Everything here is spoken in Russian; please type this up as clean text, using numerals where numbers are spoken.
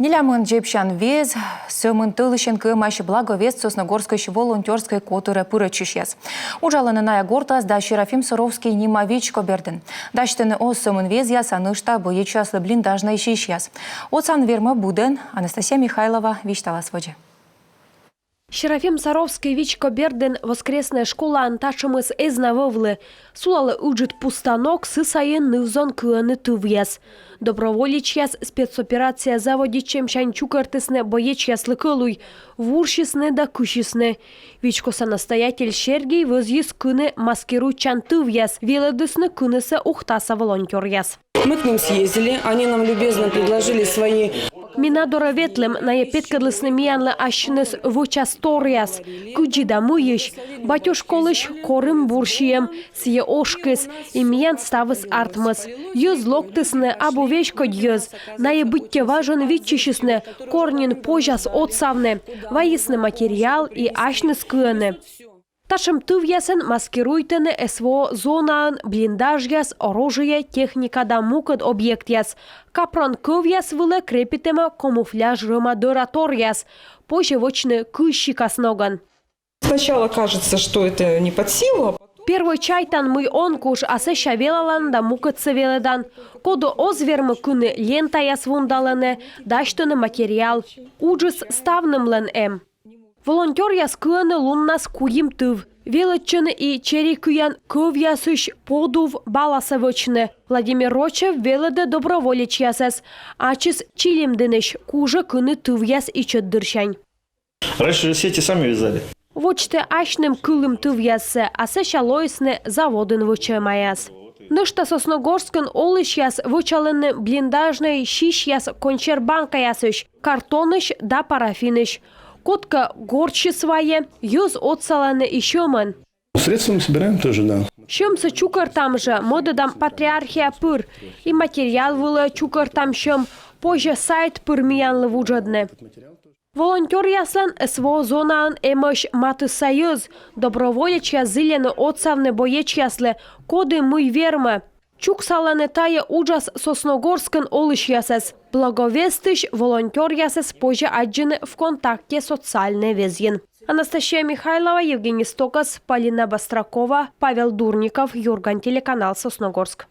Нелямын жепшан вез, сөмін тылышен кымашы благовест Сосногорской волонтерской которая пырычышес. Ужаланная гортас да Шерафим Саровский Нимовичко берден. Даштыны о сөмін вез ясанышта боечаслы блиндажна ищищес. Оцан верма буден Анастасия Михайлова виштала своде. Шерафим Саровский Вичко Берден воскресная школа анташымыз эзнавовлы. Сулалы уджит пустанок сысайын нывзон кыаны тывьяс. Доброволичьяс спецоперация заводичем шанчукартысны боечьяслы кылуй. Вуршисны да кущисны. Вичкоса настоятель Шергей возъяс кыны маскируй чан тывьяс. Веледысны кыныса ухтаса волонтерьяс. Мы к ним съездили, они нам любезно предложили свои... Минадора ветлем на епеткадлысны миянлы ашныс вучасториас. Куджида муйыш, батюш колыш корым буршием, сие ошкыс, и миян ставыс артмыс. Юз локтысны абу вешко дьёз, на ебытте важен витчишисны, корнин пожас отсавны, ваисны материал и ашныс кыны. Ташым тывьясын маскируйтыны СВО зонаан блиндажьяс, оружие, техника да мукад объектяс. Капрон кывьяс вылы крепитема камуфляж ремодораторьяс. Позже вочны кыщикас ноган. Сначала кажется, что это не под силу. Первый чайтан мы онкуш асе шавелалан да мукад савеледан. Коду озвермы кыны лентаяс вундаланы, даштыны материал. Уджыс ставнымлен эм. Волонтер яскыны луннас куим тыв. Велычын и черекуян кывьясыш подув баласовочны. Владимир Рочев веледе доброволич ясес. Ачыс чилимдыныш кужа кыны тывьяс и чыддыршань. Раньше сети сами вязали. Вочте ашным кылым тывьясы, асе шалойсны заводын вычемаяс. Нышта Сосногорскын олыш яс вычалыны блиндажный шиш яс кончербанка ясыш, картоныш да парафиныш. Котка горчи свое, юз отсаланы и щеман. Средства мы собираем тоже, да. Щемсы чукар там же, модадам патриархия пыр. И материал вылы чукар там щем, позже сайт пыр миянлы вуджадны. Волонтер яслан СВО зонаан эмош маты союз, доброволич язылены отсавны боеч яслы, коды мы вермы. Чук саланы тая уджас Сосногорскын олыш ясес. Благовестыш волонтер ясес позже аджины в контакте социальный везен. Анастасия Михайлова, Евгений Стокас, Полина Бастракова, Павел Дурников, Юрган, телеканал Сосногорск.